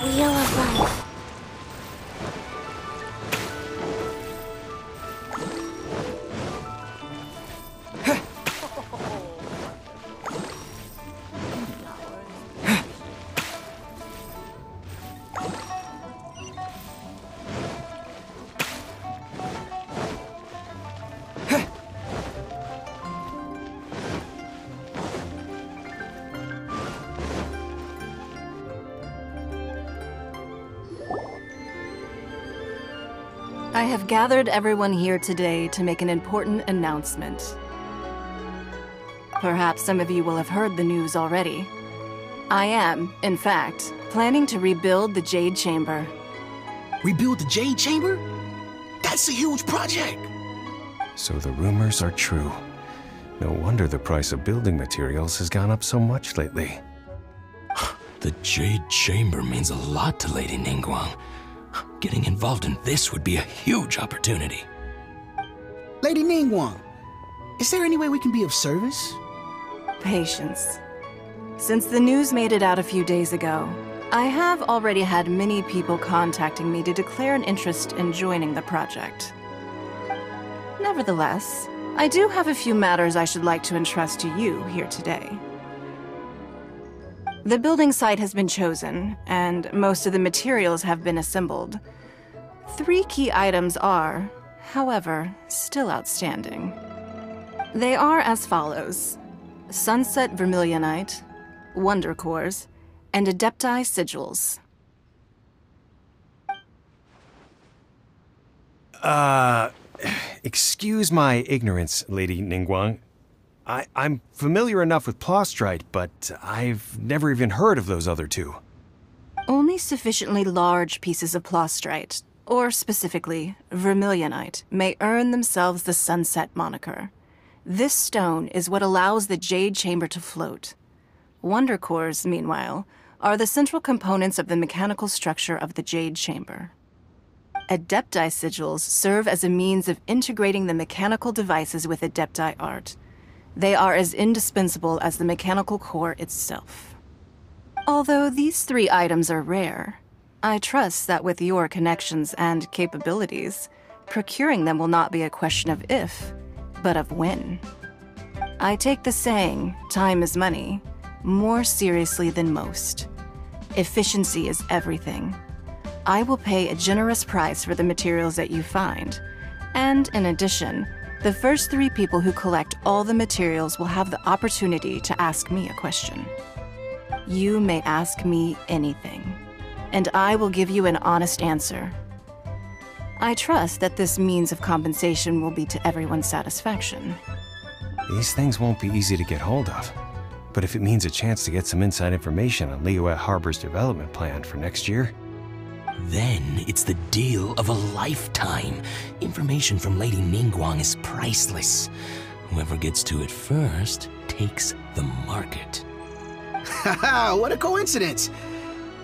Wheel of Life. I have gathered everyone here today to make an important announcement. Perhaps some of you will have heard the news already. I am, in fact, planning to rebuild the Jade Chamber. Rebuild the Jade Chamber? That's a huge project! So the rumors are true. No wonder the price of building materials has gone up so much lately. The Jade Chamber means a lot to Lady Ningguang. Getting involved in this would be a huge opportunity. Lady Ningguang, is there any way we can be of service? Patience. Since the news made it out a few days ago, I have already had many people contacting me to declare an interest in joining the project. Nevertheless, I do have a few matters I should like to entrust to you here today. The building site has been chosen, and most of the materials have been assembled. 3 key items are, however, still outstanding. They are as follows: Sunset Vermilionite, Wonder Cores, and Adepti Sigils. Excuse my ignorance, Lady Ningguang. I'm familiar enough with Plostrite, but I've never even heard of those other 2. Only sufficiently large pieces of Plostrite, or specifically Vermilionite, may earn themselves the Sunset moniker. This stone is what allows the Jade Chamber to float. Wonder Cores, meanwhile, are the central components of the mechanical structure of the Jade Chamber. Adepti Sigils serve as a means of integrating the mechanical devices with Adepti art. They are as indispensable as the mechanical core itself. Although these 3 items are rare, I trust that with your connections and capabilities, procuring them will not be a question of if, but of when. I take the saying, time is money, more seriously than most. Efficiency is everything. I will pay a generous price for the materials that you find, and in addition, the first 3 people who collect all the materials will have the opportunity to ask me a question. You may ask me anything, and I will give you an honest answer. I trust that this means of compensation will be to everyone's satisfaction. These things won't be easy to get hold of. But if it means a chance to get some inside information on Liyue Harbor's development plan for next year, Then it's the deal of a lifetime. Information from Lady Ningguang is priceless. Whoever gets to it first takes the market. Haha, what a coincidence!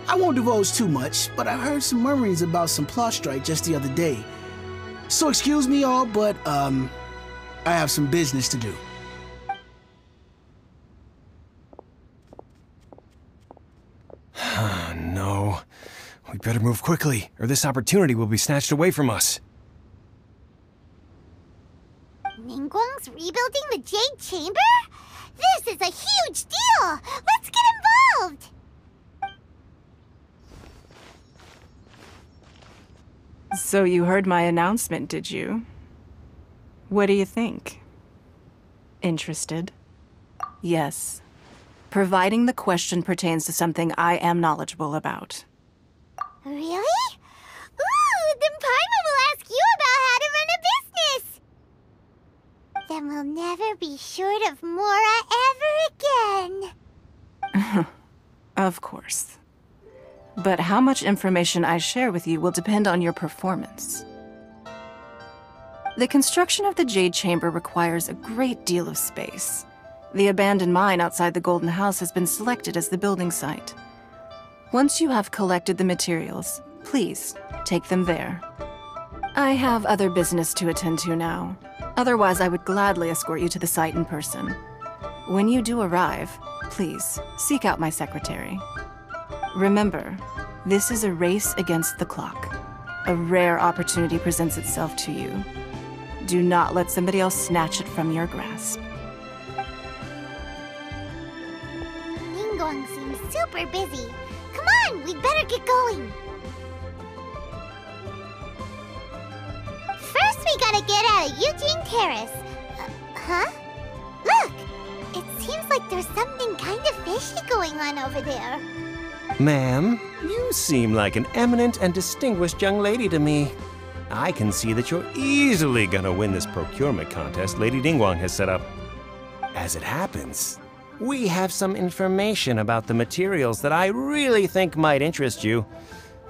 I won't divulge too much, but I heard some murmurings about some Plostrite just the other day. So excuse me all, but I have some business to do. No. We better move quickly, or this opportunity will be snatched away from us. Ningguang's rebuilding the Jade Chamber? This is a huge deal! Let's get involved! So you heard my announcement, did you? What do you think? Interested? Yes. Providing the question pertains to something I am knowledgeable about. Really? Ooh, then Paimon will ask you about how to run a business! Then we'll never be short of Mora ever again. Of course. But how much information I share with you will depend on your performance. The construction of the Jade Chamber requires a great deal of space. The abandoned mine outside the Golden House has been selected as the building site. Once you have collected the materials, please take them there. I have other business to attend to now. Otherwise, I would gladly escort you to the site in person. When you do arrive, please seek out my secretary. Remember, This is a race against the clock. A rare opportunity presents itself to you. Do not let somebody else snatch it from your grasp. Ningguang seems super busy. Come on, we'd better get going. First, we gotta get out of Eugene Terrace. Huh? Look! It seems like there's something kind of fishy going on over there. Ma'am, you seem like an eminent and distinguished young lady to me. I can see that you're easily gonna win this procurement contest Lady Ningguang has set up. As it happens, we have some information about the materials that I really think might interest you.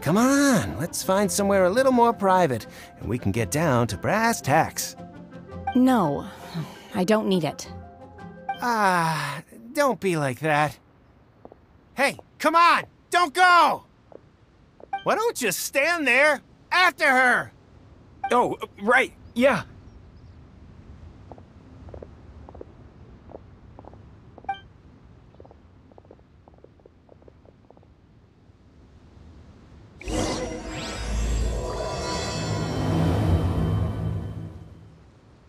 Come on, let's find somewhere a little more private, and we can get down to brass tacks. No, I don't need it. Ah, don't be like that. Hey, come on! Don't go! Why don't you stand there after her? Oh, right, yeah.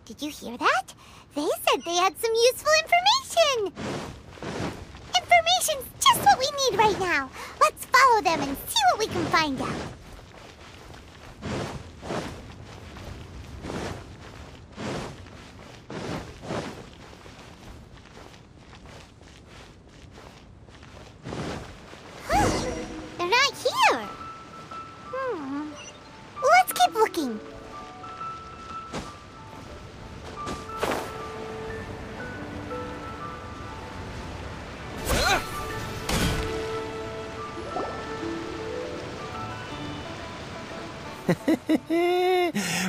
Did you hear that? They said they had some useful information! Information's just what we need right now. Let's follow them and see what we can find out. Huh, they're not here. Let's keep looking.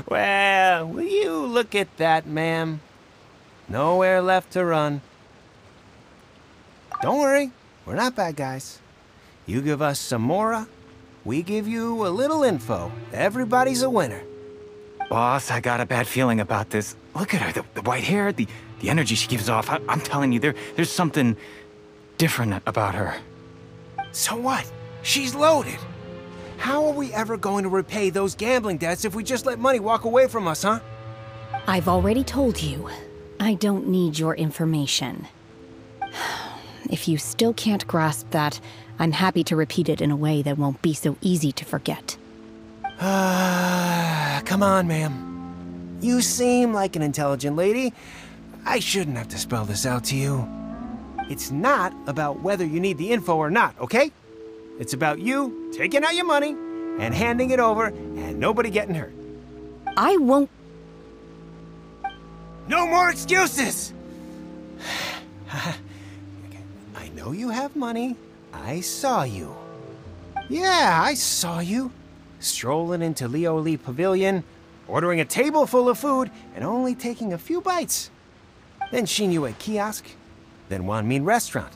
Well, will you look at that, ma'am? Nowhere left to run. Don't worry, we're not bad guys. You give us some mora, we give you a little info. Everybody's a winner. Boss, I got a bad feeling about this. Look at her, the white hair, the energy she gives off. I'm telling you, there's something different about her. So what? She's loaded. How are we ever going to repay those gambling debts if we just let money walk away from us, huh? I've already told you, I don't need your information. If you still can't grasp that, I'm happy to repeat it in a way that won't be so easy to forget. Come on, ma'am. You seem like an intelligent lady. I shouldn't have to spell this out to you. It's not about whether you need the info or not, okay? It's about you taking out your money and handing it over and nobody getting hurt. I won't. No more excuses! I know you have money. I saw you. Yeah, I saw you. Strolling into Leo Lee Pavilion, ordering a table full of food, and only taking a few bites. Then Xinyue Kiosk, then Wanmin Restaurant.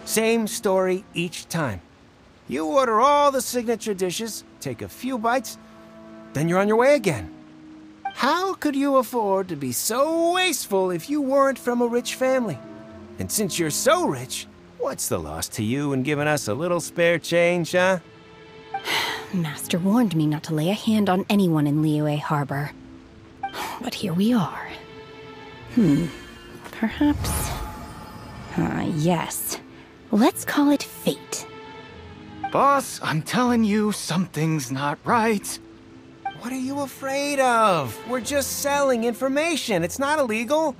Same story each time. You order all the signature dishes, take a few bites, then you're on your way again. How could you afford to be so wasteful if you weren't from a rich family? And since you're so rich, what's the loss to you in giving us a little spare change, huh? Master warned me not to lay a hand on anyone in Liyue Harbor. But here we are. Perhaps... yes. Let's call it fate. Boss, I'm telling you, something's not right. What are you afraid of? We're just selling information. It's not illegal.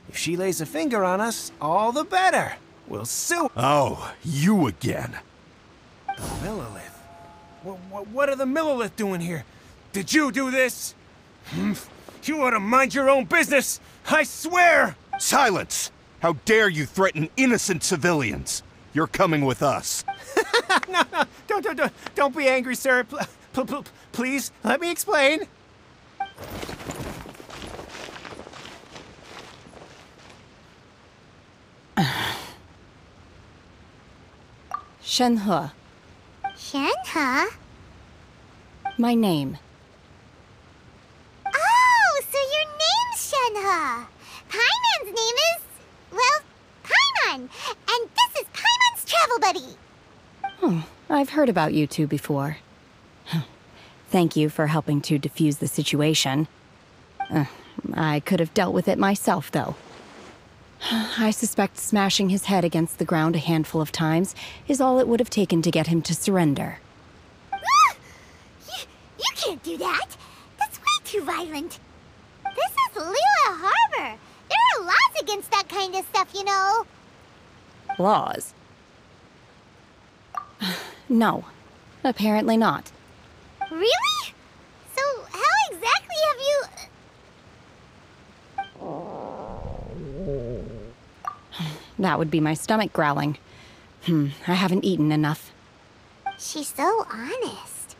If she lays a finger on us, all the better. We'll sue. Oh, you again. The Millilith. What are the Millilith doing here? Did you do this? You ought to mind your own business. I swear. Silence! How dare you threaten innocent civilians? You're coming with us. No, don't be angry, sir. Please, let me explain. Shenhe, Shenhe? my name. Oh, so your name's Shenhe. Paimon's name is, well, Paimon. And this is Paimon's travel buddy. I've heard about you two before. Thank you for helping to defuse the situation. I could have dealt with it myself, though. I suspect smashing his head against the ground a handful of times is all it would have taken to get him to surrender. You can't do that! That's way too violent! This is Lila Harbor! There are laws against that kind of stuff, you know! Laws? No, apparently not. Really? So how exactly have you... That would be my stomach growling. I haven't eaten enough. She's so honest.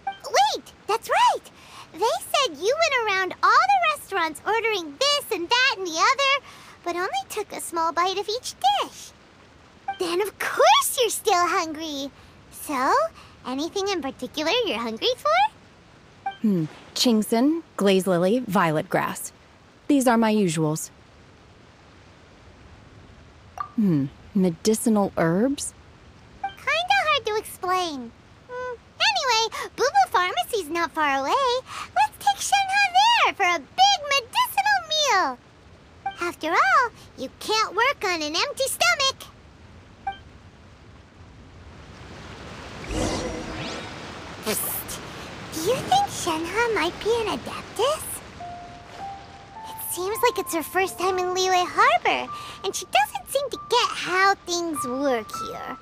Wait, that's right! They said you went around all the restaurants ordering this and that and the other, but only took a small bite of each dish. Then of course you're still hungry. So, anything in particular you're hungry for? Chingson, glaze lily, violet grass. These are my usuals. Medicinal herbs? Kinda hard to explain. Anyway, Boo Pharmacy's not far away. Let's take Shenhe there for a big medicinal meal. After all, you can't work on an empty stomach. Psst. Do you think Shenhe might be an Adeptus? It seems like it's her first time in Liyue Harbor, and she doesn't seem to get how things work here.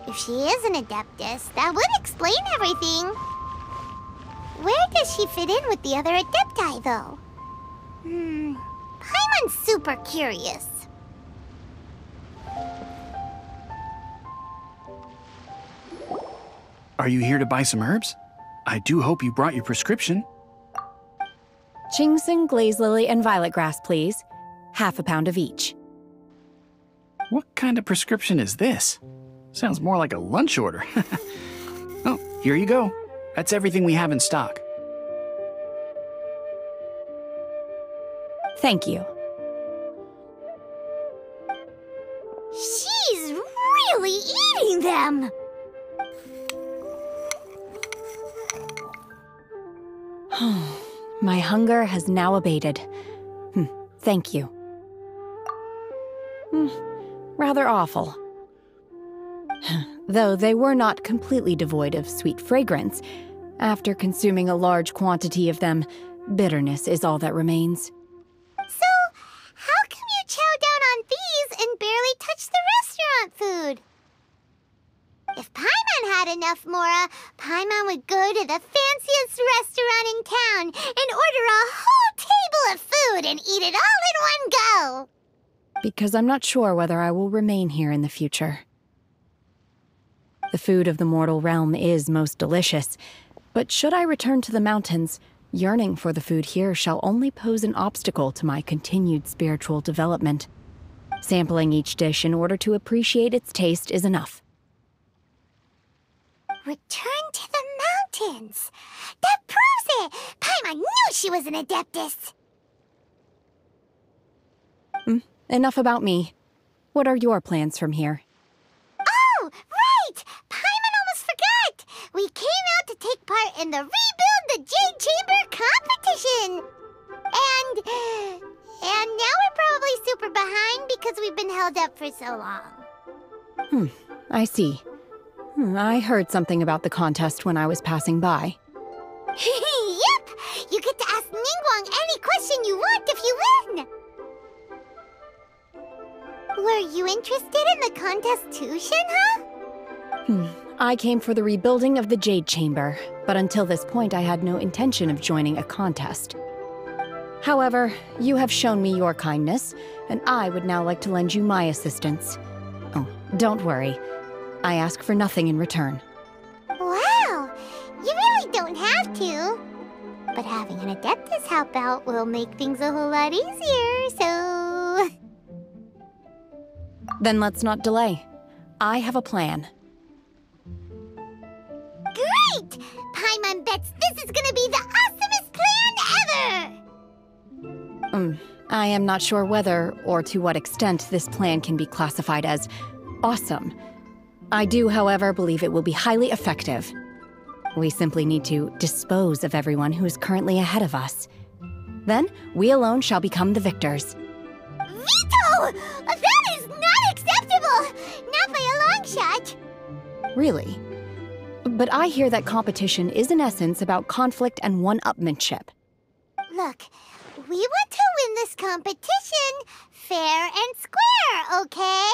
If she is an Adeptus, that would explain everything. Where does she fit in with the other Adepti, though? Paimon's super curious. Are you here to buy some herbs? I do hope you brought your prescription. Chingson, glaze lily, and violet grass, please. Half a pound of each. What kind of prescription is this? Sounds more like a lunch order. Oh, here you go. That's everything we have in stock. Thank you. She's really eating them! My hunger has now abated. Thank you. Rather awful. Though they were not completely devoid of sweet fragrance, after consuming a large quantity of them, bitterness is all that remains. So, how come you chow down on these and barely touch the restaurant food? If Paimon had enough, Mora, Paimon would go to the fanciest restaurant in town and order a whole table of food and eat it all in one go. Because I'm not sure whether I will remain here in the future. The food of the mortal realm is most delicious, but should I return to the mountains, yearning for the food here shall only pose an obstacle to my continued spiritual development. Sampling each dish in order to appreciate its taste is enough. Return to the mountains! That proves it! Paimon knew she was an Adeptus! Enough about me. What are your plans from here? Oh, right! Paimon almost forgot! We came out to take part in the Rebuild the Jade Chamber competition! And now we're probably super behind because we've been held up for so long. I see. I heard something about the contest when I was passing by. Yep! You get to ask Ningguang any question you want if you win! Were you interested in the contest too, Shenhe? I came for the rebuilding of the Jade Chamber, but until this point I had no intention of joining a contest. However, you have shown me your kindness, and I would now like to lend you my assistance. Oh, don't worry. I ask for nothing in return. Wow! You really don't have to. But having an Adeptus help out will make things a whole lot easier, so... Then let's not delay. I have a plan. Great! Paimon bets this is gonna be the awesomest plan ever! I am not sure whether or to what extent this plan can be classified as awesome. I do, however, believe it will be highly effective. We simply need to dispose of everyone who is currently ahead of us. Then, we alone shall become the victors. Veto! That is not acceptable! Not by a long shot! Really? But I hear that competition is in essence about conflict and one-upmanship. Look, we want to win this competition fair and square, okay?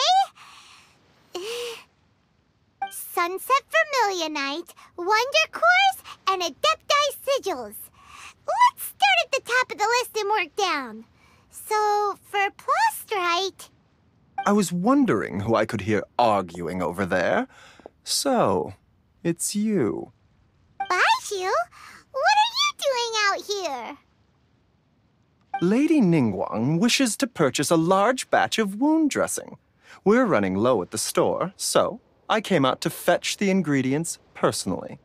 Sunset Vermilionite, Wonder Cores, and Adepti Sigils. Let's start at the top of the list and work down. So, for Plostrite... I was wondering who I could hear arguing over there. So, it's you. Baiju? What are you doing out here? Lady Ningguang wishes to purchase a large batch of wound dressing. We're running low at the store, so I came out to fetch the ingredients personally.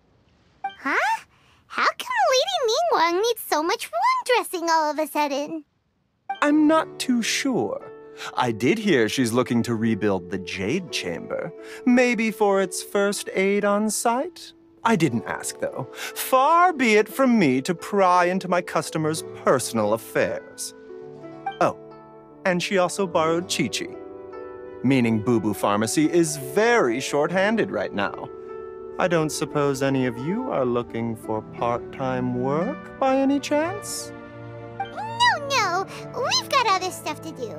Huh? How come Lady Ningguang needs so much wound dressing all of a sudden? I'm not too sure. I did hear she's looking to rebuild the Jade Chamber. Maybe for its first aid on site? I didn't ask, though. Far be it from me to pry into my customers' personal affairs. Oh, and she also borrowed Chi-Chi. Meaning Boo Boo Pharmacy is very short-handed right now. I don't suppose any of you are looking for part-time work by any chance? No, we've got other stuff to do.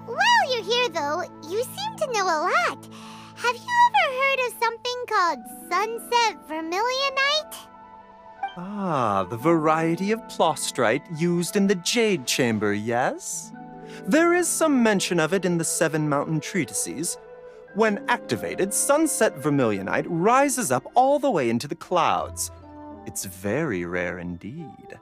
While you're here though, you seem to know a lot. Have you ever heard of something called Sunset Vermilionite? Ah, the variety of Plostrite used in the Jade Chamber, yes? There is some mention of it in the Seven Mountain Treatises. When activated, Sunset Vermilionite rises up all the way into the clouds. It's very rare indeed.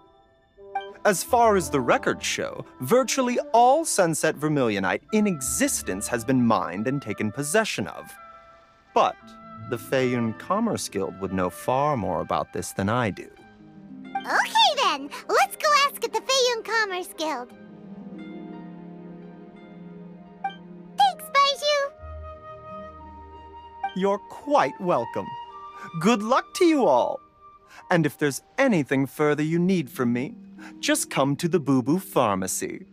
As far as the records show, virtually all Sunset Vermilionite in existence has been mined and taken possession of. But the Feiyun Commerce Guild would know far more about this than I do. Okay then, let's go ask at the Feiyun Commerce Guild. Thanks, Baiju. You're quite welcome. Good luck to you all. And if there's anything further you need from me, just come to the Boo Boo Pharmacy.